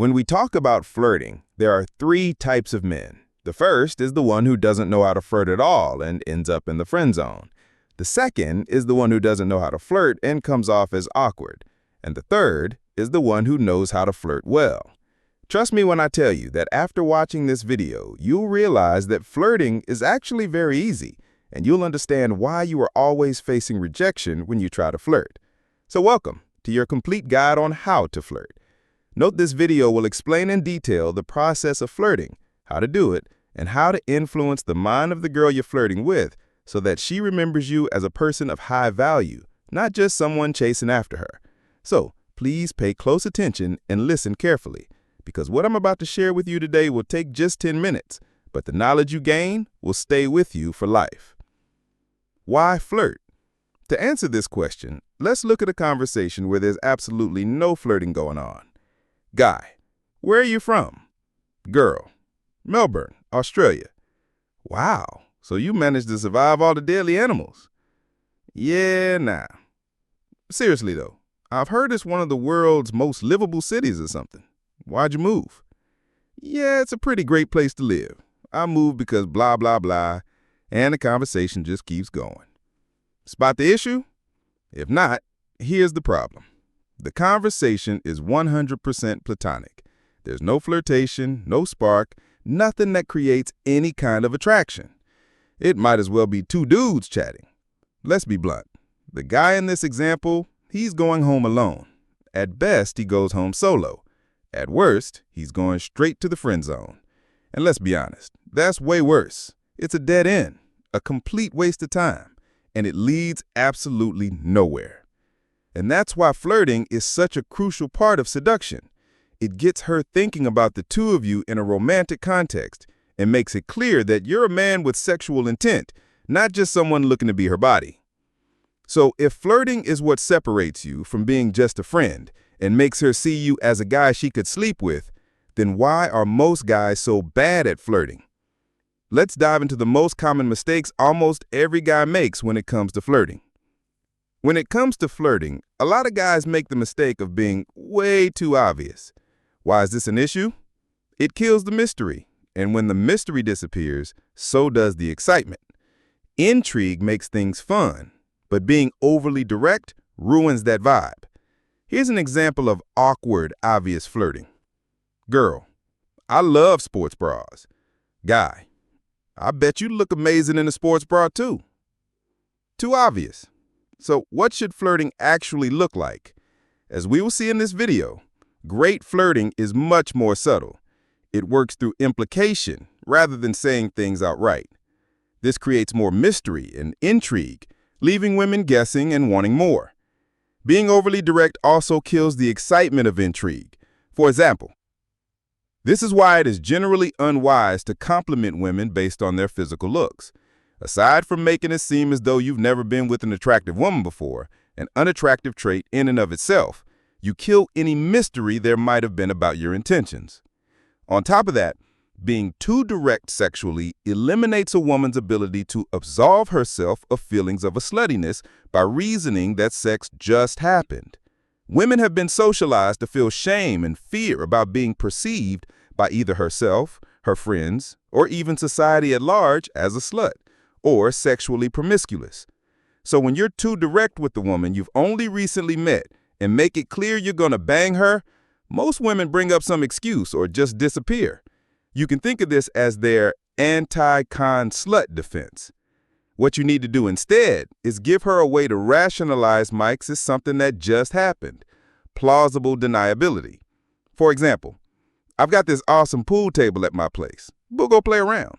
When we talk about flirting, there are three types of men. The first is the one who doesn't know how to flirt at all and ends up in the friend zone. The second is the one who doesn't know how to flirt and comes off as awkward. And the third is the one who knows how to flirt well. Trust me when I tell you that after watching this video, you'll realize that flirting is actually very easy, and you'll understand why you are always facing rejection when you try to flirt. So welcome to your complete guide on how to flirt. Note this video will explain in detail the process of flirting, how to do it, and how to influence the mind of the girl you're flirting with so that she remembers you as a person of high value, not just someone chasing after her. So please pay close attention and listen carefully, because what I'm about to share with you today will take just 10 minutes, but the knowledge you gain will stay with you for life. Why flirt? To answer this question, let's look at a conversation where there's absolutely no flirting going on. Guy: where are you from? Girl: Melbourne, Australia. Wow, so you managed to survive all the deadly animals. Yeah, nah. Seriously though, I've heard it's one of the world's most livable cities or something. Why'd you move? Yeah, it's a pretty great place to live. I moved because blah, blah, blah, and the conversation just keeps going. Spot the issue? If not, here's the problem. The conversation is 100% platonic. There's no flirtation, no spark, nothing that creates any kind of attraction. It might as well be two dudes chatting. Let's be blunt. The guy in this example, he's going home alone. At best, he goes home solo. At worst, he's going straight to the friend zone. And let's be honest, that's way worse. It's a dead end, a complete waste of time, and it leads absolutely nowhere. And that's why flirting is such a crucial part of seduction. It gets her thinking about the two of you in a romantic context and makes it clear that you're a man with sexual intent, not just someone looking to be her body. So if flirting is what separates you from being just a friend and makes her see you as a guy she could sleep with, then why are most guys so bad at flirting? Let's dive into the most common mistakes almost every guy makes when it comes to flirting. When it comes to flirting, a lot of guys make the mistake of being way too obvious. Why is this an issue? It kills the mystery, and when the mystery disappears, so does the excitement. Intrigue makes things fun, but being overly direct ruins that vibe. Here's an example of awkward, obvious flirting. Girl: I love sports bras. Guy: I bet you look amazing in a sports bra too. Too obvious. So what should flirting actually look like? As we will see in this video, great flirting is much more subtle. It works through implication rather than saying things outright. This creates more mystery and intrigue, leaving women guessing and wanting more. Being overly direct also kills the excitement of intrigue. For example, this is why it is generally unwise to compliment women based on their physical looks. Aside from making it seem as though you've never been with an attractive woman before, an unattractive trait in and of itself, you kill any mystery there might have been about your intentions. On top of that, being too direct sexually eliminates a woman's ability to absolve herself of feelings of a sluttiness by reasoning that sex just happened. Women have been socialized to feel shame and fear about being perceived by either herself, her friends, or even society at large as a slut or sexually promiscuous. So when you're too direct with the woman you've only recently met and make it clear you're gonna bang her, most women bring up some excuse or just disappear. You can think of this as their anti-con slut defense. What you need to do instead is give her a way to rationalize Mike's as something that just happened. Plausible deniability. For example, I've got this awesome pool table at my place. We'll go play around.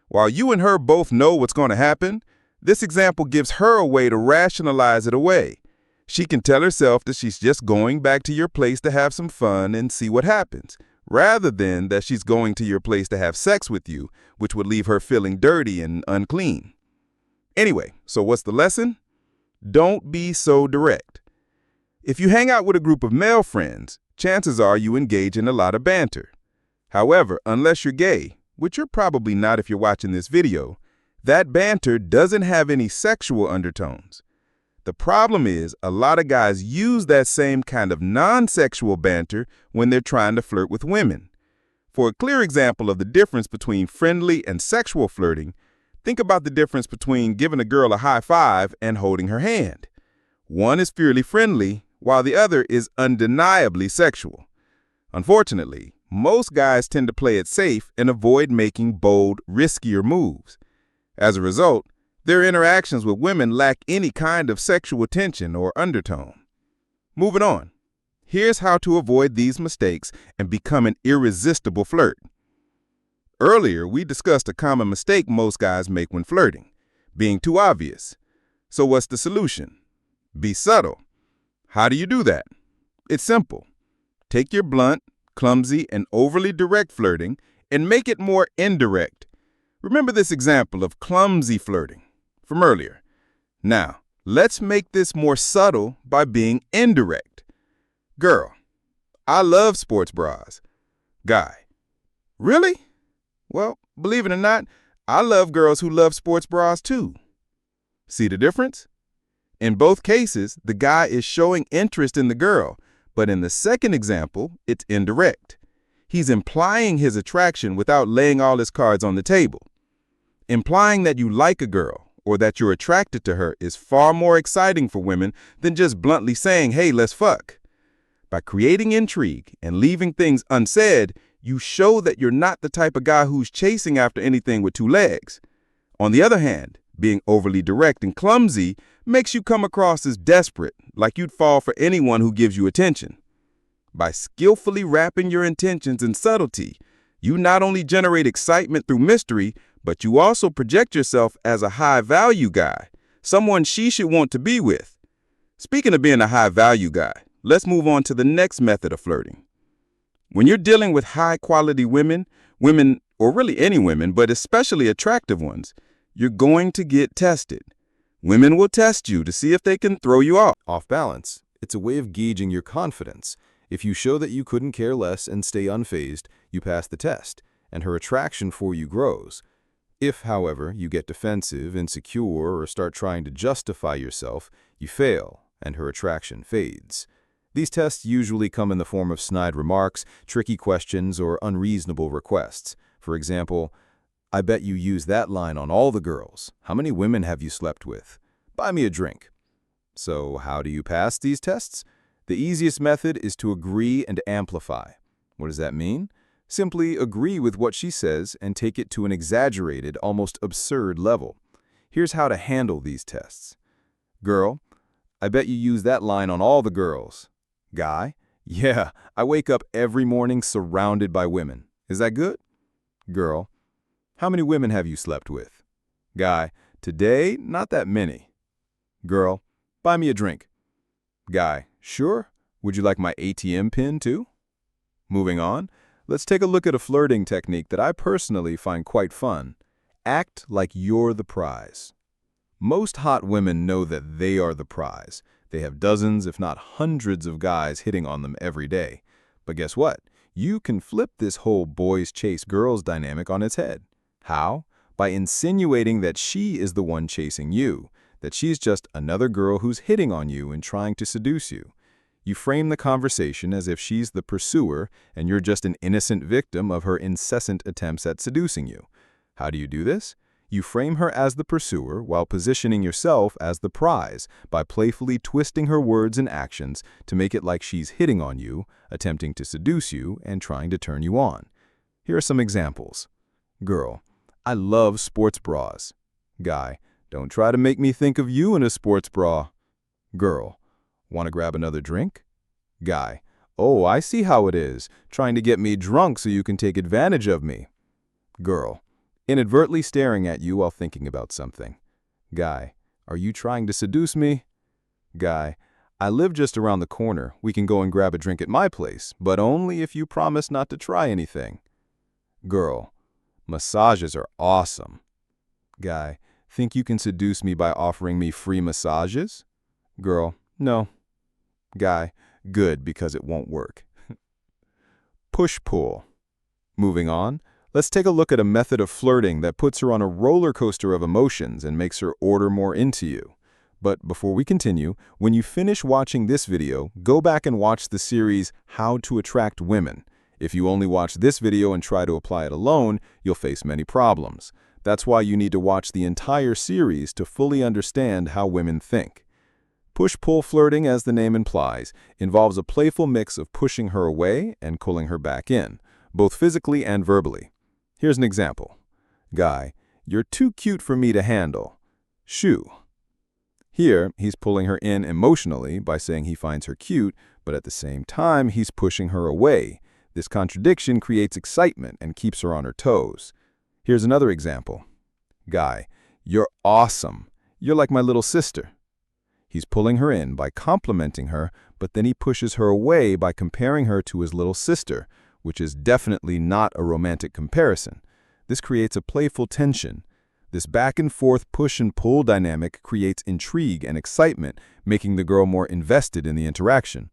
While you and her both know what's going to happen, this example gives her a way to rationalize it away. She can tell herself that she's just going back to your place to have some fun and see what happens, rather than that she's going to your place to have sex with you, which would leave her feeling dirty and unclean. Anyway, so what's the lesson? Don't be so direct. If you hang out with a group of male friends, chances are you engage in a lot of banter. However, unless you're gay, which you're probably not if you're watching this video, that banter doesn't have any sexual undertones. The problem is a lot of guys use that same kind of non-sexual banter when they're trying to flirt with women. For a clear example of the difference between friendly and sexual flirting, think about the difference between giving a girl a high five and holding her hand. One is purely friendly, while the other is undeniably sexual. Unfortunately, most guys tend to play it safe and avoid making bold, riskier moves. As a result, their interactions with women lack any kind of sexual tension or undertone. Moving on, here's how to avoid these mistakes and become an irresistible flirt. Earlier, we discussed a common mistake most guys make when flirting, being too obvious. So what's the solution? Be subtle. How do you do that? It's simple. Take your blunt, clumsy, and overly direct flirting and make it more indirect. Remember this example of clumsy flirting from earlier. Now, let's make this more subtle by being indirect. Girl, I love sports bras. Guy, really? Well, believe it or not, I love girls who love sports bras too. See the difference? In both cases, the guy is showing interest in the girl, but in the second example, it's indirect. He's implying his attraction without laying all his cards on the table. Implying that you like a girl or that you're attracted to her is far more exciting for women than just bluntly saying, hey, let's fuck. By creating intrigue and leaving things unsaid, you show that you're not the type of guy who's chasing after anything with two legs. On the other hand, being overly direct and clumsy makes you come across as desperate, like you'd fall for anyone who gives you attention. By skillfully wrapping your intentions in subtlety, you not only generate excitement through mystery, but you also project yourself as a high-value guy, someone she should want to be with. Speaking of being a high-value guy, let's move on to the next method of flirting. When you're dealing with high-quality women, or really any women, but especially attractive ones, you're going to get tested. Women will test you to see if they can throw you off balance. It's a way of gauging your confidence. If you show that you couldn't care less and stay unfazed, you pass the test, and her attraction for you grows. If, however, you get defensive, insecure, or start trying to justify yourself, you fail, and her attraction fades. These tests usually come in the form of snide remarks, tricky questions, or unreasonable requests. For example, I bet you use that line on all the girls. How many women have you slept with? Buy me a drink. So how do you pass these tests? The easiest method is to agree and amplify. What does that mean? Simply agree with what she says and take it to an exaggerated, almost absurd level. Here's how to handle these tests. Girl, I bet you use that line on all the girls. Guy, yeah, I wake up every morning surrounded by women. Is that good? Girl, how many women have you slept with? Guy, today, not that many. Girl, buy me a drink. Guy, sure. Would you like my ATM pin too? Moving on, let's take a look at a flirting technique that I personally find quite fun. Act like you're the prize. Most hot women know that they are the prize. They have dozens, if not hundreds of guys hitting on them every day. But guess what? You can flip this whole boys chase girls dynamic on its head. How? By insinuating that she is the one chasing you, that she's just another girl who's hitting on you and trying to seduce you. You frame the conversation as if she's the pursuer and you're just an innocent victim of her incessant attempts at seducing you. How do you do this? You frame her as the pursuer while positioning yourself as the prize by playfully twisting her words and actions to make it like she's hitting on you, attempting to seduce you, and trying to turn you on. Here are some examples. Girl, I love sports bras. Guy, don't try to make me think of you in a sports bra. Girl, want to grab another drink? Guy, oh, I see how it is, trying to get me drunk so you can take advantage of me. Girl, inadvertently staring at you while thinking about something. Guy, are you trying to seduce me? Guy, I live just around the corner. We can go and grab a drink at my place, but only if you promise not to try anything. Girl, massages are awesome. Guy, think you can seduce me by offering me free massages? Girl, no. Guy, good, because it won't work. Push-pull. Moving on, let's take a look at a method of flirting that puts her on a roller coaster of emotions and makes her order more into you. But before we continue, when you finish watching this video, go back and watch the series How to Attract Women. If you only watch this video and try to apply it alone, you'll face many problems. That's why you need to watch the entire series to fully understand how women think. Push-pull flirting, as the name implies, involves a playful mix of pushing her away and pulling her back in, both physically and verbally. Here's an example. Guy, you're too cute for me to handle. Shoo. Here, he's pulling her in emotionally by saying he finds her cute, but at the same time, he's pushing her away. This contradiction creates excitement and keeps her on her toes. Here's another example. Guy, you're awesome. You're like my little sister. He's pulling her in by complimenting her, but then he pushes her away by comparing her to his little sister, which is definitely not a romantic comparison. This creates a playful tension. This back-and-forth push-and-pull dynamic creates intrigue and excitement, making the girl more invested in the interaction.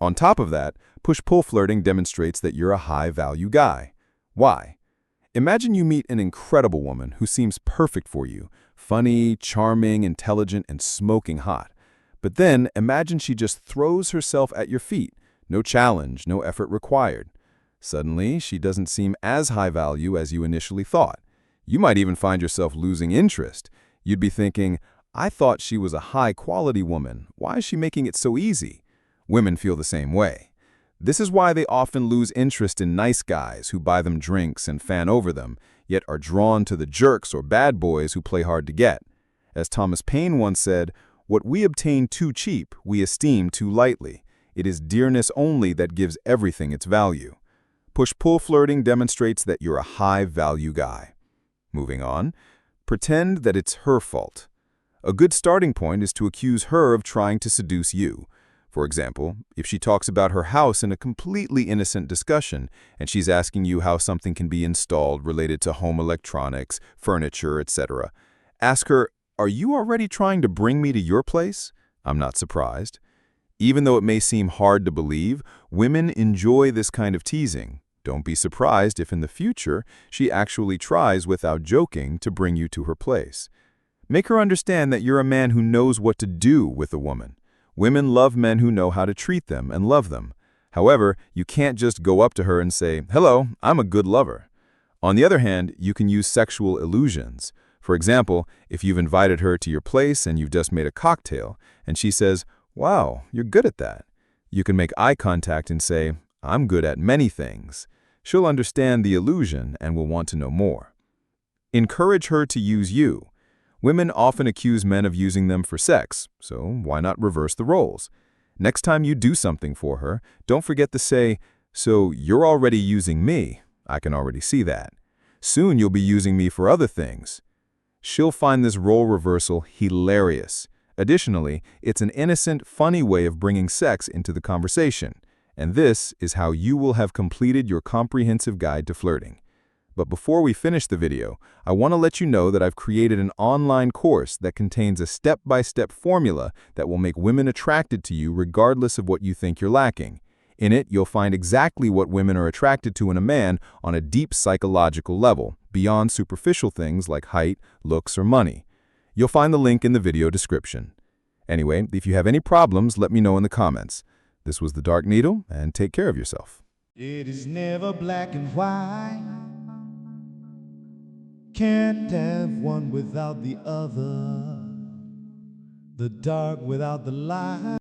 On top of that, push-pull flirting demonstrates that you're a high-value guy. Why? Imagine you meet an incredible woman who seems perfect for you, funny, charming, intelligent, and smoking hot. But then imagine she just throws herself at your feet. No challenge, no effort required. Suddenly, she doesn't seem as high value as you initially thought. You might even find yourself losing interest. You'd be thinking, I thought she was a high-quality woman. Why is she making it so easy? Women feel the same way. This is why they often lose interest in nice guys who buy them drinks and fan over them, yet are drawn to the jerks or bad boys who play hard to get. As Thomas Paine once said, what we obtain too cheap, we esteem too lightly. It is dearness only that gives everything its value. Push-pull flirting demonstrates that you're a high-value guy. Moving on, pretend that it's her fault. A good starting point is to accuse her of trying to seduce you. For example, if she talks about her house in a completely innocent discussion and she's asking you how something can be installed related to home electronics, furniture, etc., ask her, are you already trying to bring me to your place? I'm not surprised. Even though it may seem hard to believe, women enjoy this kind of teasing. Don't be surprised if in the future she actually tries without joking to bring you to her place. Make her understand that you're a man who knows what to do with a woman. Women love men who know how to treat them and love them. However, you can't just go up to her and say, hello, I'm a good lover. On the other hand, you can use sexual illusions. For example, if you've invited her to your place and you've just made a cocktail, and she says, wow, you're good at that. You can make eye contact and say, I'm good at many things. She'll understand the illusion and will want to know more. Encourage her to use you. Women often accuse men of using them for sex, so why not reverse the roles? Next time you do something for her, don't forget to say, so you're already using me. I can already see that. Soon you'll be using me for other things. She'll find this role reversal hilarious. Additionally, it's an innocent, funny way of bringing sex into the conversation. And this is how you will have completed your comprehensive guide to flirting. But before we finish the video, I want to let you know that I've created an online course that contains a step-by-step formula that will make women attracted to you regardless of what you think you're lacking. In it, you'll find exactly what women are attracted to in a man on a deep psychological level, beyond superficial things like height, looks, or money. You'll find the link in the video description. Anyway, if you have any problems, let me know in the comments. This was The Dark Needle, and take care of yourself. It is never black and white. Can't have one without the other. The dark without the light.